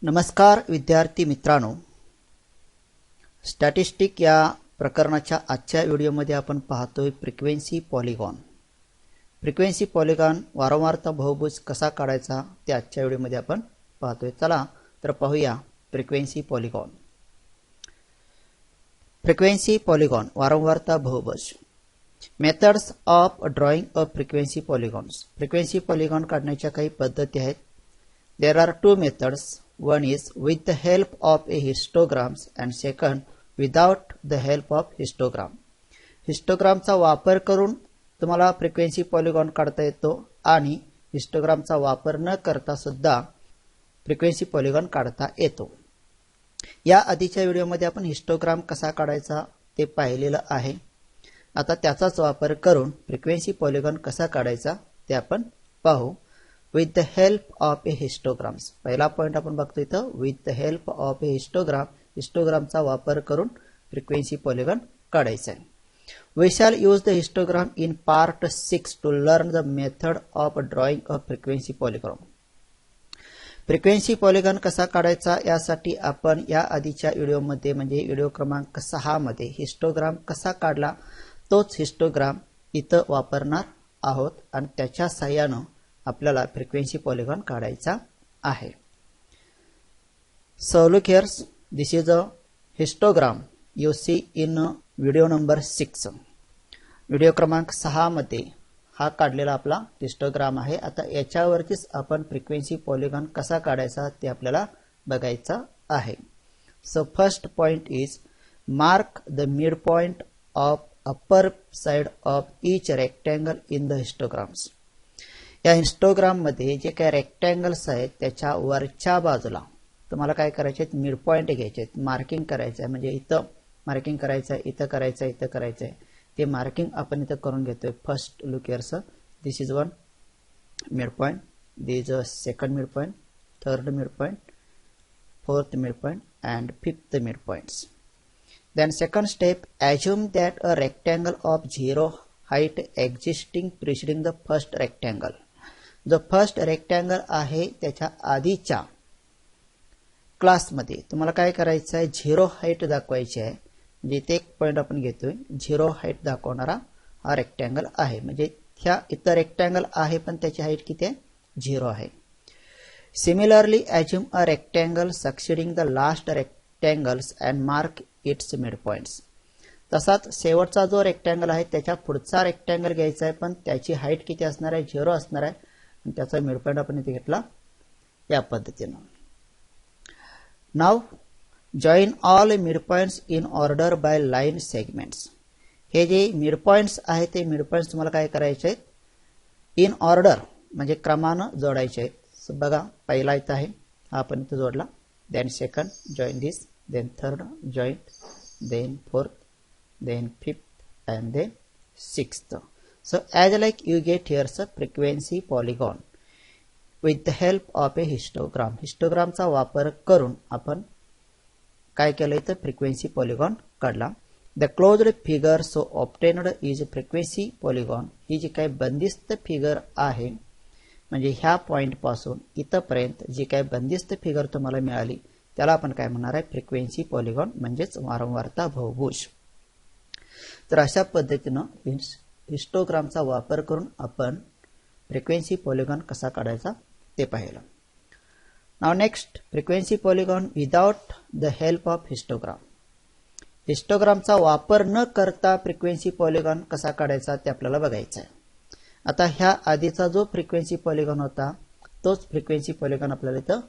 नमस्कार विद्यार्थी मित्रांनो, स्टॅटिस्टिक या प्रकरणाच्या आजच्या व्हिडिओमध्ये आपण पाहतोय फ्रिक्वेन्सी पॉलिगॉन. फ्रिक्वेन्सी पॉलिगॉन वारंवारता बहुभुज कसा काढायचा ते आजच्या व्हिडिओमध्ये आपण पाहतोय. चला तर पाहूया फ्रिक्वेन्सी पॉलिगॉन. फ्रिक्वेन्सी पॉलिगॉन वारंवारता बहुभुज. Methods of drawing a frequency polygons. Frequency polygon काढण्याच्या काही पद्धती आहेत. There are two methods. One is with the help of a histograms and second without the help of histogram. हिस्टोग्रामचा वापर करून तुम्हाला frequency polygon काढता येतो आणि हिस्टोग्रामचा वापर न करता सुद्धा फ्रिक्वेन्सी पॉलिगॉन काढता येतो. या आधीच्या व्हिडिओमध्ये आपण हिस्टोग्राम कसा काढायचा ते पाहिलेलं आहे. आता त्याचाच वापर करून फ्रिक्वेन्सी पॉलिगॉन कसा काढायचा ते आपण पाहू. With the help of a histograms. पहिला पॉइंट आपण बघतो इथं with the help of a histogram. हिस्टोग्रामचा वापर करून फ्रिक्वेन्सी पॉलिगॉन काढायचा आहे. We shall use the histogram in part 6 to learn the method of drawing a frequency polygon. Frequency polygon कसा काढायचा यासाठी आपण या आधीच्या व्हिडिओमध्ये म्हणजे व्हिडिओ क्रमांक 6 मध्ये हिस्टोग्राम कसा काढला तोच हिस्टोग्राम इथं वापरणार आहोत आणि त्याच्या सहाय्याने आपल्याला फ्रिक्वेन्सी पॉलिगॉन काढायचा आहे. So look here, this is a histogram you see in video number 6. Video क्रमांक 6 मध्ये हा काढलेला आपला हिस्टोग्राम आहे. आता याच्यावरतीच आपण फ्रिक्वेन्सी पॉलिगॉन कसा काढायचा ते आपल्याला बघायचा आहे. So first point is mark the midpoint of upper side of each rectangle in the histograms. या हिस्टोग्राम मध्ये जे काही रेक्टँगल्स आहेत त्याच्या वरच्या बाजूला तुम्हाला काय करायचे आहेत, मिड पॉइंट घ्यायचे आहेत, मार्किंग करायचं आहे. म्हणजे इथं मार्किंग करायचं आहे, इथं करायचं आहे, इथं करायचं आहे. ते मार्किंग आपण इथं करून घेतोय. First look here sir, this is one mid point, this is second mid point, third mid point, fourth mid point and fifth midpoints. Then second step, assume that a rectangle of 0 height existing preceding the first rectangle. जो first rectangle आहे त्याच्या आधीच्या क्लासमध्ये तुम्हाला काय करायचं आहे, 0 height दाखवायची आहे. म्हणजे इथे एक पॉइंट आपण घेतोय, 0 हाईट दाखवणारा हा रेक्टँगल आहे. म्हणजे ह्या इथं रेक्टँगल आहे पण त्याची हाईट किती आहे, 0 आहे. Similarly assume a rectangle succeeding the last rectangles and mark its midpoints. तसाच शेवटचा जो रेक्टँगल आहे त्याच्या पुढचा रेक्टँगल घ्यायचा आहे पण त्याची हाईट किती असणार आहे, 0 असणार आहे. आणि त्याचा मिड पॉइंट आपण इथे घेतला या पद्धतीने. Now join all mid points in order by line segments. हे जे मिड पॉइंट्स आहेत ते मिड पॉइंट्स तुम्हाला काय करायचे आहेत, इन ऑर्डर म्हणजे क्रमानं जोडायचे आहेत. सो बघा, पहिला इथं आहे हा आपण इथं जोडला, then second join this, then third join, then fourth, then fifth and then sixth. So as like you get here a frequency polygon with the help of a histogram. histogram चा वापर करून आपण काय केलं इथं फ्रिक्वेन्सी पॉलिगॉन काढला. The closed figure so obtained is a frequency polygon. ही जी काही बंदिस्त फिगर आहे म्हणजे ह्या पॉइंट पासून इथपर्यंत जी काही बंदिस्त फिगर तुम्हाला मिळाली त्याला आपण काय म्हणणार आहे, फ्रिक्वेन्सी पॉलिगॉन म्हणजेच वारंवारता बहुभुज. तर अशा पद्धतीने हिस्टोग्रामचा वापर करून आपण फ्रिक्वेन्सी पॉलिगॉन कसा काढायचा ते पाहिलं. Now next, frequency polygon without the help of histogram. हिस्टोग्रामचा वापर न करता फ्रिक्वेन्सी पॉलिगॉन कसा काढायचा ते आपल्याला बघायचं आहे. आता ह्या आधीचा जो फ्रिक्वेन्सी पॉलिगॉन होता तोच फ्रिक्वेन्सी पॉलिगॉन आपल्याला इथं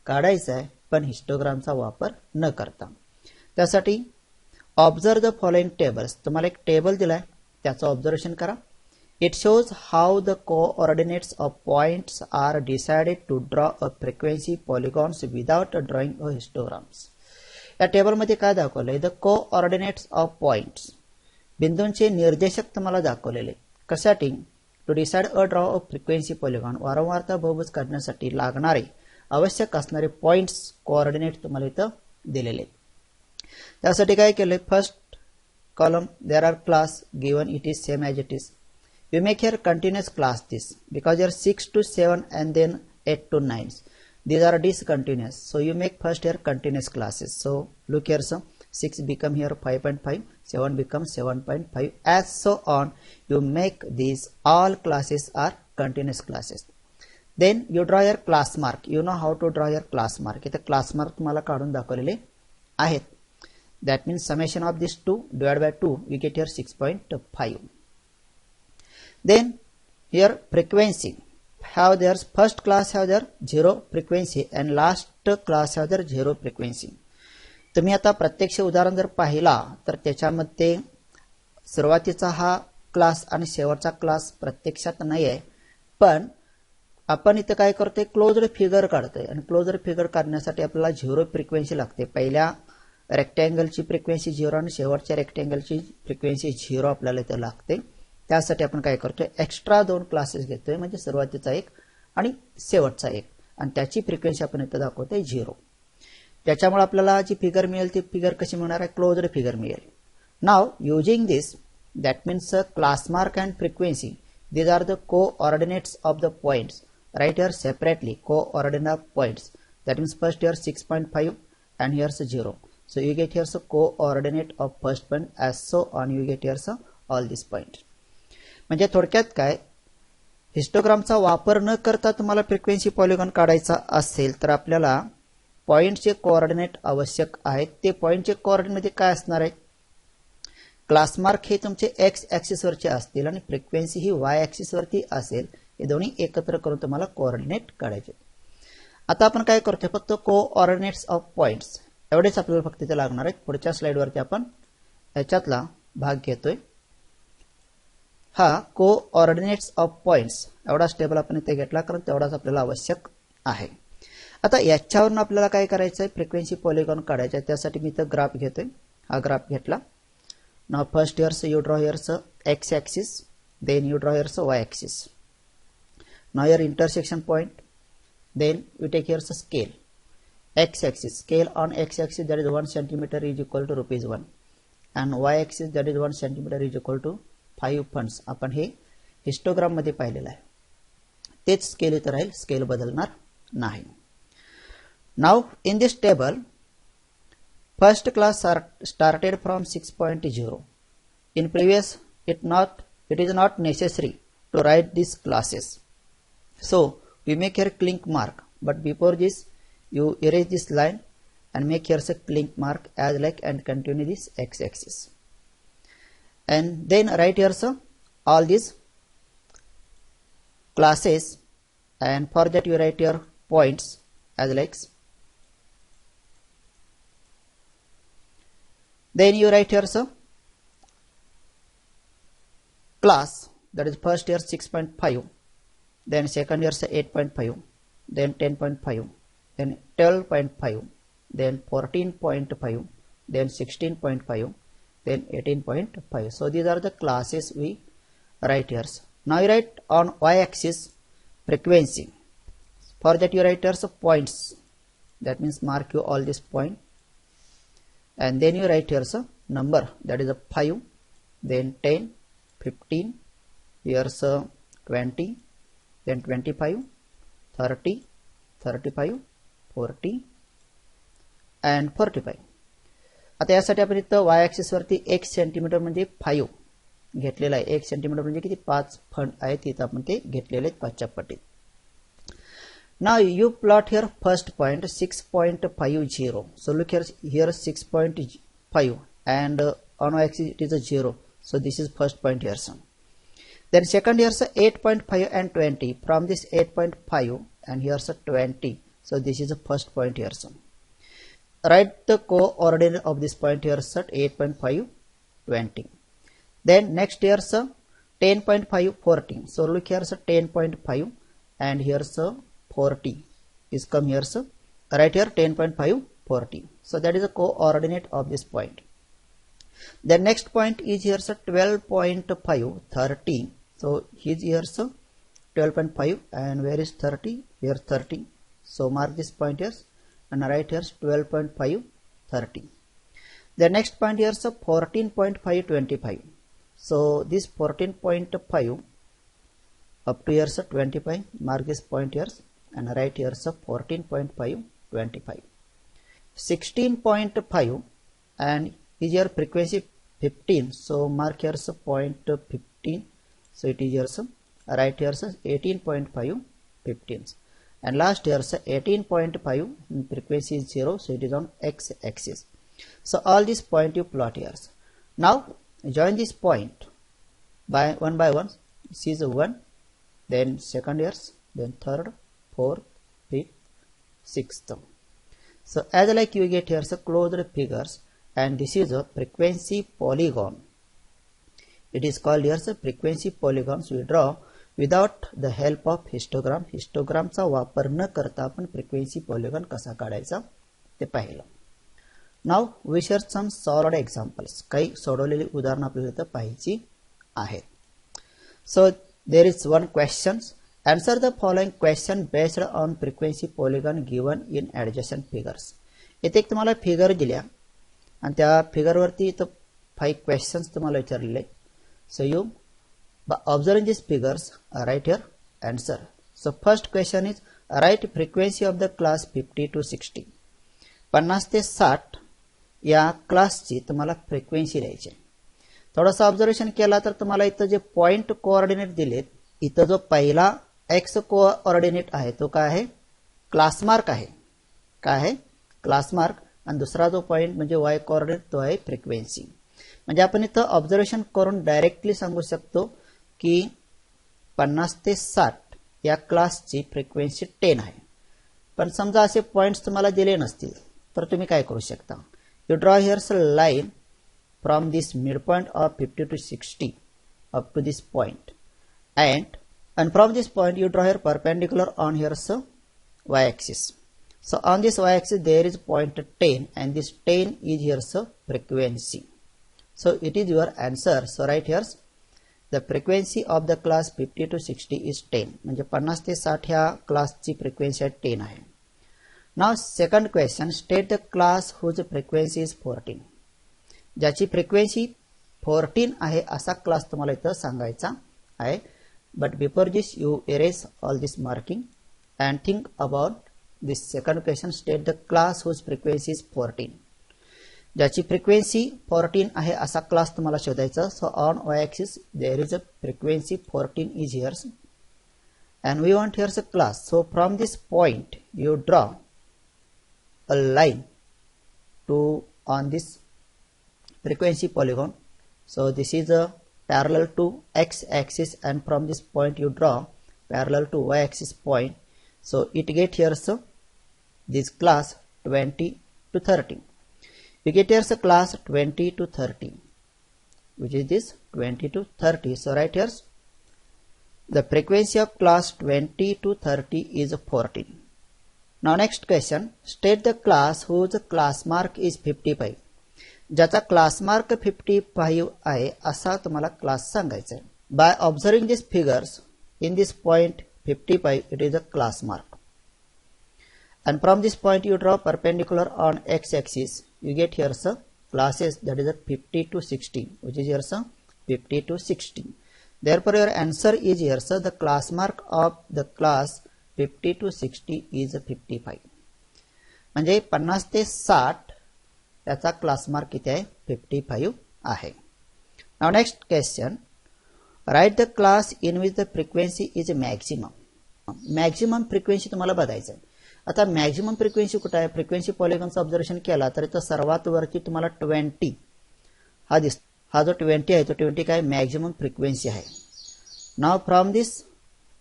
काढायचा आहे पण हिस्टोग्रामचा वापर न करता. त्यासाठी ऑब्झर्व द फॉलोइंग टेबल्स. तुम्हाला एक टेबल दिलाय त्याचं ऑब्झर्वेशन करा. It shows how the coordinates of points are decided to draw a frequency polygons without drawing a histograms. या टेबलमध्ये काय दाखवलंय, द कोऑर्डिनेट्स ऑफ पॉइंट्स, बिंदूंचे निर्देशक तुम्हाला दाखवलेले. कशासाठी, to decide a draw a frequency polygon, वारंवारता बहुभुज काढण्यासाठी लागणारे आवश्यक असणारे पॉइंट्स कोऑर्डिनेट तुम्हाला इथं दिलेले. त्यासाठी काय केलंय, first column there are class given it is same as it is. You make here continuous class this because your 6 to 7 and then 8 to 9. these are discontinuous. So you make first here continuous classes. So look here, so 6 become here 5.5, 7 becomes 7.5, as so on. You make these all classes are continuous classes. Then you draw your class mark. You know how to draw your class mark. इथे class mark तुम्हाला काढून दाखवलेले आहेत. That means summation of this 2 divided by 2, we get here 6.5. Then here frequency. Have their first class have their 0 frequency and last class have their 0 frequency. तुम्ही आता प्रत्यक्ष उदाहरण जर पाहिला तर त्याच्यामध्ये सुरुवातीचा हा क्लास आणि शेवटचा क्लास प्रत्यक्षात नाही आहे, पण आपण इथे काय करतोय, क्लोज्ड फिगर काढतोय आणि क्लोज्ड फिगर काढण्यासाठी आपल्याला 0 फ्रिक्वेन्सी लागते. पहिल्या रेक्टँगलची फ्रिक्वेन्सी 0 आणि शेवटच्या रेक्टँगलची फ्रिक्वेन्सी 0 आपल्याला इथे लागते. त्यासाठी आपण काय करतोय, एक्स्ट्रा 2 क्लासेस घेतोय, म्हणजे सुरुवातीचा एक आणि शेवटचा एक, आणि त्याची फ्रिक्वेन्सी आपण इथे दाखवतोय 0. त्याच्यामुळे आपल्याला जी फिगर मिळेल ती फिगर कशी मिळणार आहे, क्लोज्ड फिगर मिळेल. Now using this, that means class mark and frequency, these are the coordinates of the points. Write here separately coordinate of points. That means first here 6.5 and here's 0. So you get here so coordinate of first point, as so on you get here so all these points. म्हणजे थोडक्यात काय, हिस्टोग्रामचा वापर न करता तुम्हाला frequency polygon काढायचा असेल तर आपल्याला पॉइंटचे कोऑर्डिनेट आवश्यक आहेत. ते पॉइंटचे कोऑर्डिनेट मध्ये काय असणार आहे, क्लास मार्क हे तुमचे एक्स ऍक्सिस वरचे असतील आणि फ्रिक्वेन्सी ही वाय ऍक्सिस वरती असेल. हे दोन्ही एकत्र करून तुम्हाला कोऑर्डिनेट काढायचे. आता आपण काय करतोय, फक्त कोऑर्डिनेट्स ऑफ पॉइंट्स एवढेच आपल्याला फक्त इथे लागणार आहेत. पुढच्या स्लाइड वरती आपण याच्यातला भाग घेतोय. हा कोऑर्डिनेट्स ऑफ पॉइंट्स एवढा स्टेबल आपण इथे घेतला, कारण तेवढाच आपल्याला आवश्यक आहे. आता याच्यावरून आपल्याला काय करायचं आहे, फ्रिक्वेन्सी पॉलिगॉन काढायचा आहे. त्यासाठी मी इथं ग्राफ घेतोय. हा ग्राफ घेतला. Now first here so you draw here so x axis, then you draw here so y axis. Now your intersection point, then you take here so scale. X axis, scale on x axis that is 1 centimeter is equal to ₹1, and y axis that is 1 centimeter is equal to 5 funds. आपण हे histogram मध्ये पाहिलेलं आहे. तेच scale इथे राहील, scale बदलणार नाही. Now in this table, first class started from 6.0. In previous, it is not necessary to write these classes. So we make here clink mark. But before this, you erase this line and make here a clink mark as like and continue this x-axis. And then write here so all these classes, and for that you write your points as like. Then you write here so class, that is first year 6.5, then second year 8.5, then 10.5, then 12.5, then 14.5, then 16.5, then 18.5. So these are the classes we write here. Now you write on y-axis frequency. For that you write here so points. That means mark you all these points. And then you write here so number, that is a 5, then 10, 15, here's a 20, then 25, 30, 35, 40 and 45. आता यासाठी आपण इथं y axis वरती 1 centimetre म्हणजे 5 घेतलेला आहे. 1 centimetre म्हणजे किती, 5 फंड आहेत. तिथं आपण ते घेतलेले आहेत 5च्या पटीत. Now you plot here first point 6.50. So look here 6.5 and on y-axis it is a 0. So this is first point here. So then second here so 8.5 and 20. From this 8.5 and here's a 20. So this is the first point here. So write the coordinate of this point here so 8.5, 20. Then next here so 10.5, 14. So look here so 10.5 and here's a 40 is come here, so right here 10.5, 40. So that is a coordinate of this point. The next point is here so 12.5, 30. So he's here so 12.5 and where is 30? Here 30. So mark this point here and right here 12.5, 30. The next point here so 14.5, 25. So this 14.5 up to here so 25. Mark this point here and write here so 14.5 25. 16.5 and is your frequency 15, so mark here so 0.15, so it is here so write here so 18.5 15, and last here so 18.5 frequency is 0, so it is on x axis. So all these point you plot here. Now join this point by one. This is 1, then second years, then third, fourth, fifth, sixth. So as like you get here so closed figures, and this is a frequency polygon. It is called here so frequency polygons. We draw without the help of histogram. Histogram चा वापर न करता आपण frequency polygon कसा काढायचा ते पाहिलं. Now we share some solved examples. काही सोडवलेली उदाहरण आपल्याला इथे पाहायची आहेत. So there is one question. Answer the following question based on frequency polygon given in adjacent figures. इथे एक तुम्हाला फिगर दिल्या आणि त्या फिगर वरती इथे 5 क्वेश्चन्स तुम्हाला विचारलेले. So you by observing these figures write your answer. So first question is write frequency of the class 50 to 60. 50 ते 60 या क्लासची तुम्हाला फ्रिक्वेन्सी द्यायची. थोडासा ऑब्झर्वेशन केला तर तुम्हाला इथं जे पॉइंट कोऑर्डिनेट दिलेत, इथं जो पहिला एक्स कोऑर्डिनेट आहे तो काय आहे, क्लास मार्क आहे. काय आहे, क्लास मार्क. आणि दुसरा जो पॉइंट म्हणजे वाय कोऑर्डिनेट तो आहे फ्रिक्वेन्सी. म्हणजे आपण इथं ऑब्झर्वेशन करून डायरेक्टली सांगू शकतो की 50 ते 60 या क्लासची फ्रिक्वेन्सी 10 आहे. पण समजा असे पॉइंट्स तुम्हाला दिले नसतील तर तुम्ही काय करू शकता. You draw here a line from this midpoint of 50 to 60 up to this point, and from this point you draw here perpendicular on here so y-axis. So on this y-axis there is point 10, and this 10 is here so frequency. So it is your answer. So right here the frequency of the class 50 to 60 is 10. म्हणजे 50 ते 60 ह्या क्लासची frequency 10 आहे. Now second question, state the class whose frequency is 14. ज्याची frequency 14 आहे असा class तुम्हाला इथं सांगायचा आहे. But before this you erase all this marking and think about this second question. State the class whose frequency is 14. ज्याची frequency 14 आहे असा क्लास तुम्हाला शोधायचा. So on y-axis there is a frequency 14 is here, and we want here a class. So from this point you draw a line to on this frequency polygon. So this is a parallel to x-axis, and from this point you draw parallel to y-axis point. So it get here so this class 20 to 30. We get here so class 20 to 30, which is this 20 to 30. So right here the frequency of class 20 to 30 is 14. Now next question, state the class whose class mark is 55. ज्याचा class mark 55 आहे असा तुम्हाला class सांगायचा आहे. By observing these figures in this point 55 it is a class mark, and from this point you draw perpendicular on x-axis. You get here so classes, that is a 50 to 60, which is here so 50 to 60. Therefore your answer is here so the class mark of the class 50 to 60 is 55. म्हणजे 50 ते 60 त्याचा class mark किती आहे, 55 आहे. Now next question, write the class in which the frequency is maximum. Maximum frequency तुम्हाला बघायचं आहे. आता मॅक्सिमम फ्रिक्वेन्सी कुठे आहे, फ्रिक्वेन्सी पॉलिगॉनचं ऑब्झर्वेशन केला तर इथं सर्वात वरती तुम्हाला 20 हा दिसतो. हा जो 20 आहे तो 20 काय मॅक्सिमम फ्रिक्वेन्सी आहे. Now from this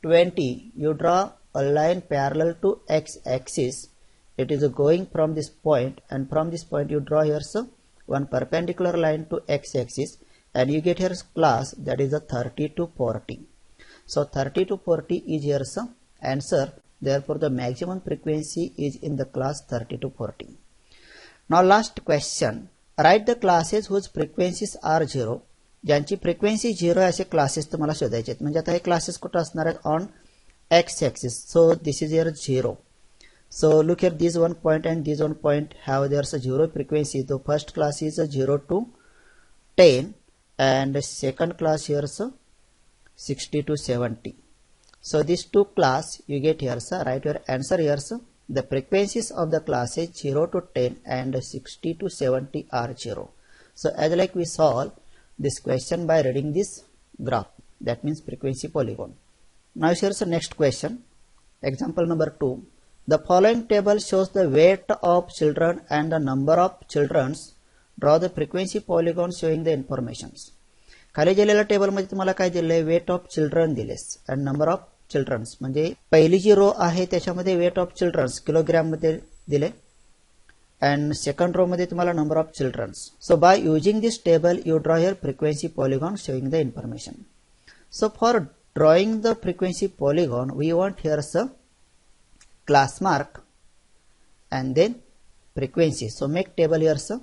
20 you draw a line parallel to x-axis. It is going from this point, and from this point you draw here so one perpendicular line to x-axis, and you get here class, that is a 30 to 40. So 30 to 40 is here so answer. Therefore the maximum frequency is in the class 30 to 40. Now last question, write the classes whose frequencies are 0. ज्यांची frequency 0 असे classes तुम्हाला शोधायचे आहेत. म्हणजे आता हे classes कुठे असणार आहेत, on x-axis. So this is here 0. So look here, this one point and this one point have there's a 0 frequency. The first class is a 0 to 10, and second class here is 60 to 70. So these two class you get here, sir. Write your answer here, sir. The frequencies of the classes 0 to 10 and 60 to 70 are 0. So as like we solve this question by reading this graph, that means frequency polygon. Now here's the next question. Example number 2. The following table shows the weight of children and the number of children. Draw the frequency polygon showing the informations. खाली दिलेल्या table मध्ये तुम्हाला काय दिले, weight of children दिलेस and number of childrens, म्हणजे पहिली जी रो आहे त्याच्यामध्ये वेट ऑफ चिल्ड्रन्स किलोग्राम मध्ये दिले अँड सेकंड रो मध्ये तुम्हाला number of childrens. So by using this table you draw your frequency polygon showing the information. So for drawing the frequency polygon we want here's a class mark and then frequency. So make table here, sir.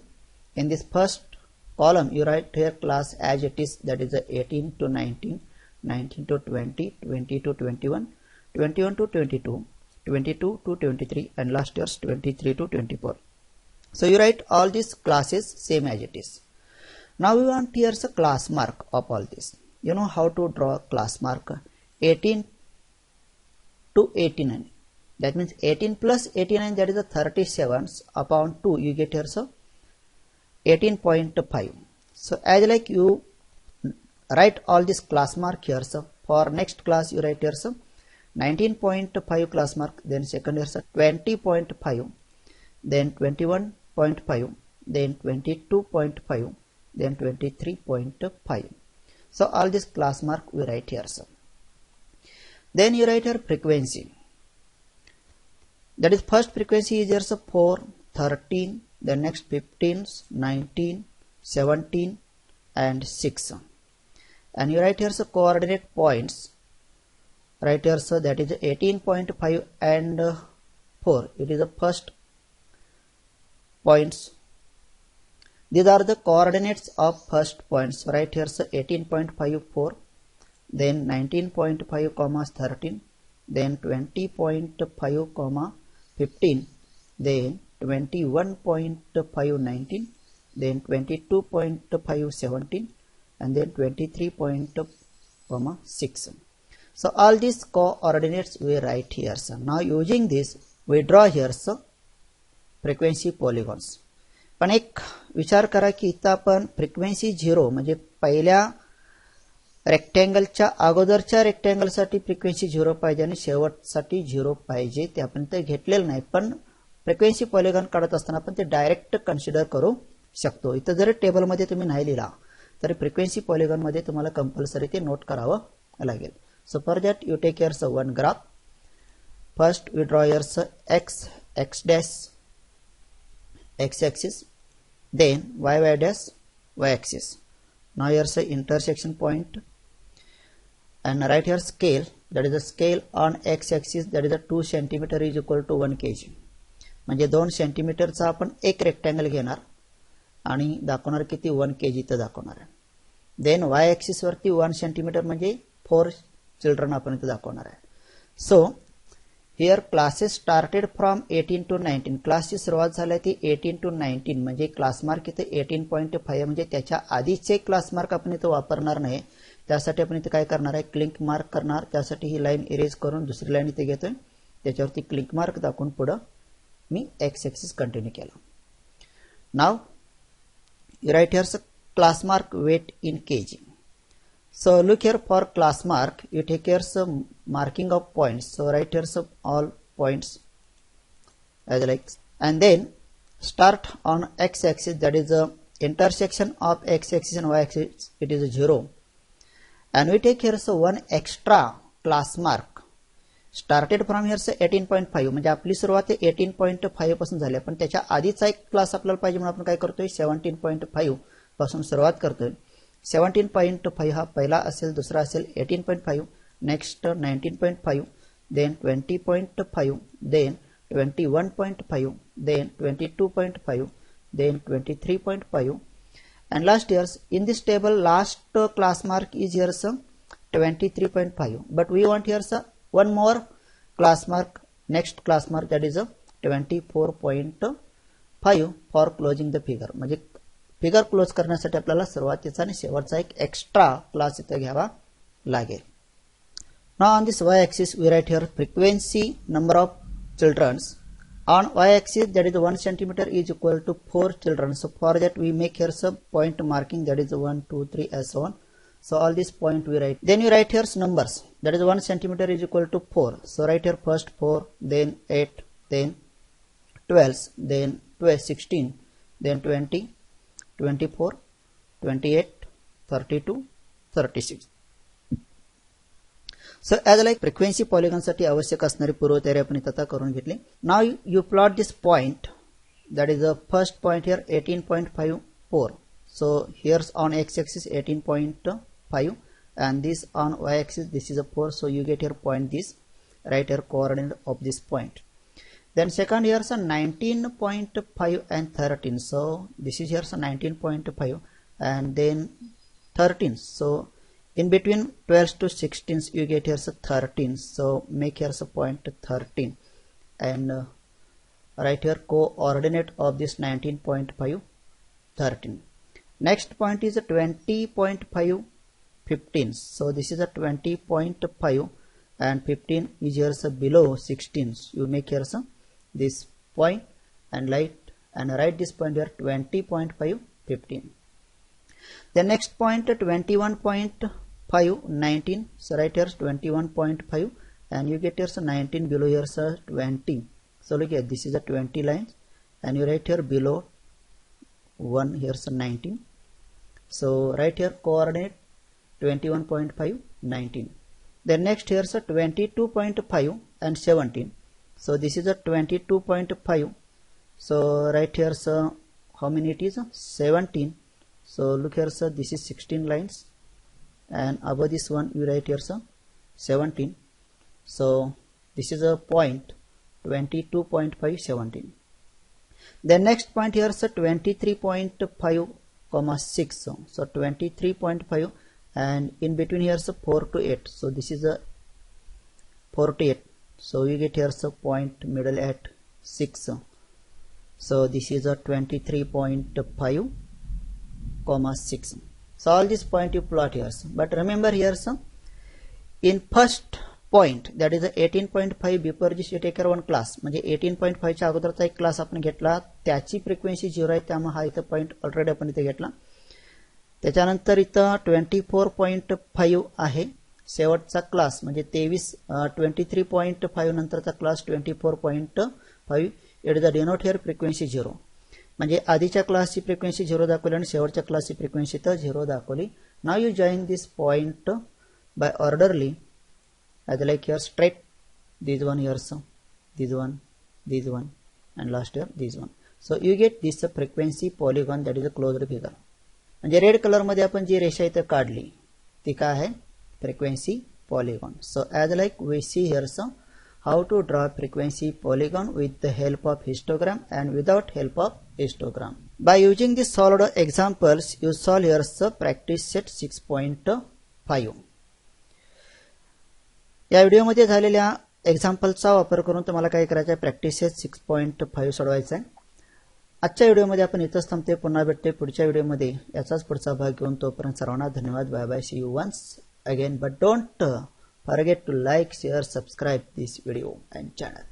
In this first column you write here class as it is, that is 18 to 19, 19 to 20, 20 to 21, 21 to 22, 22 to 23 and last year's 23 to 24. So you write all these classes same as it is. Now we want here's a class mark of all this. You know how to draw class mark. 18 to 89, that means 18 plus 89, that is the 37 upon 2, you get here so 18.5. So as like you write all this class mark here, so for next class you write here so 19.5 class mark, then second here so 20.5, then 21.5, then 22.5, then 23.5. So all this class mark we write here so. Then you write here frequency. That is first frequency is here so 4, 13, the next 15, 19, 17 and 6. And you write here so coordinate points. Write here so that is 18.5 and 4. It is the first points. These are the coordinates of first points. Write here so 18.5 4, then 19.5 comma 13, then 20.5 comma 15, then 21.5 19, then 22.5 17 and then 23.6. So all these coordinates we write here. So now using this we draw here so frequency polygons. पण एक विचार करा की इथं आपण frequency 0 म्हणजे पहिल्या रेक्टँगलच्या अगोदरच्या रेक्टँगल साठी फ्रिक्वेन्सी 0 पाहिजे आणि शेवटसाठी 0 पाहिजे, ते आपण ते घेतलेलं नाही. पण फ्रिक्वेन्सी पॉलिगॉन काढत असताना आपण ते डायरेक्ट कन्सिडर करू शकतो. इथं जर टेबल मध्ये तुम्ही नाही लिहिला तर फ्रिक्वेन्सी पॉलिगॉन मध्ये तुम्हाला कंपल्सरी ते नोट करावं लागेल. So for that you take here one graph. First we draw here x dash x axis, then y dash y axis. Now here's the intersection point and right here scale, that is the scale on x axis, that is the 2 cm is equal to 1 kg. म्हणजे 2 सेंटीमीटरचा आपण एक rectangle घेणार आणि दाखवणार किती 1 kg इथं दाखवणार आहे. देन y axis वरती 1 सेंटीमीटर म्हणजे 4 चिल्ड्रन आपण इथं दाखवणार आहे. So here classes started from 18 to 19. क्लासची सुरुवात झाली ती 18 to 19 म्हणजे क्लास मार्क इथे 18.5 म्हणजे त्याच्या आधीचे क्लास मार्क आपण इथे वापरणार नाही. त्यासाठी आपण इथे काय करणार आहे, क्लिक मार्क करणार. त्यासाठी ही लाईन इरेज करून दुसरी लाईन इथे घेतोय, त्याच्यावरती क्लिक मार्क दाखवून पुढे मी x एक्सिस कंटिन्यू केला. Now you write here class mark weight in kg. So look here for class mark, you take here some marking of points. So write here some all points as like, and then start on x axis, that is the intersection of x axis and y axis, it is 0. And we take here so one extra class mark started from here so 18.5 म्हणजे आपली सुरुवात 18.5 पासून झाली, पण त्याच्या आधीचा एक class आपल्याला पाहिजे म्हणून आपण काय करतोय 17.5 पासून सुरुवात करतोय. 17.5 हा पहिला असेल, दुसरा असेल 18.5, next 19.5, then 20.5, then 21.5, then 22.5, then 23.5 and last years in this table last class mark is here 23.5, but we want here one more class mark, next class mark, that is 24.5 for closing the figure. म्हणजे figure close करण्यासाठी आपल्याला सुरुवातीचा आणि शेवटचा एक extra class इथे घ्यावा लागेल. Now on this y-axis we write here frequency number of childrens. On y-axis that is 1 centimeter is equal to 4 children. So for that we make here some point marking, that is 1, 2, 3 and so on. So all this point we write. Then you write here numbers, that is 1 centimeter is equal to 4. So write here first 4, then 8, then 12, then 12, 16, then 20, 24, 28, 32, 36. So as like frequency polygon साठी आवश्यक असणारी पूर्वतयारी आपण इथे आता करून घेतली. Now you plot this point, that is the first point here 18.54. So here's on x-axis 18.5 and this on y-axis this is a 4. So you get here point this, right here coordinate of this point. Then second here's a 19.5 and 13. So this is here's a 19.5 and then 13. So in between 12 to 16 you get here's a 13. So make here's a point 13 and right here coordinate of this 19.5 13. Next point is a 20.5 15. So this is a 20.5 and 15 is here's a below 16. You make here's a this point and write this point here 20.5 15. The next point 21.5 19. So right here's 21.5 and you get here's a 19 below here's a 20. So look at this is a 20 lines and you write here below 1 here's a 19. So right here coordinate 21.5 19. Then next here's a 22.5 and 17. So this is a 22.5. So right here so how many it is? 17. So look here sir, this is 16 lines and above this one you write here sir 17. So this is a point 22.5 17. Then next point here sir 23.5 comma 6. So 23.5 and in between here sir 4 to 8. So this is a 4 to 8. So you get here so point middle at 6. So this is a 23.5 comma 6. So all this point you plot here. But remember here so in first point that is a 18.5 before this you take one class म्हणजे 18.5 च्या अगोदरचा एक class आपण घेतला त्याची frequency 0 आहे त्यामुळे हा इथे पॉइंट ऑलरेडी आपण इथे घेतला. त्याच्यानंतर इथं 24.5 आहे शेवटचा क्लास म्हणजे 23.5 नंतरचा class 24.5 it is the denote here frequency 0 म्हणजे आधीच्या क्लासची फ्रिक्वेन्सी 0 दाखवली आणि शेवटच्या क्लासची फ्रिक्वेन्सी तर 0 दाखवली. Now you join this point by orderly as like here straight this one here so this one and last here this one. So you get this frequency polygon that is a closed figure. म्हणजे red colour मध्ये आपण जी रेषा इथे काढली ती काय आहे frequency polygon. So as like we see here so how to draw frequency polygon with the help of histogram and without help of histogram. By using the solid examples you solve here so practice set 6.5. या व्हिडिओमध्ये झालेल्या एक्झाम्पलचा वापर करून तुम्हाला काय करायचं आहे practice set 6.5 सोडवायचा आहे. आजच्या व्हिडिओमध्ये आपण इथंच थांबते. पुन्हा भेटते पुढच्या व्हिडिओमध्ये याचाच पुढचा भाग घेऊन. तोपर्यंत सर्वांना धन्यवाद. Bye bye. See you once again but don't forget to like, share, subscribe this video and channel.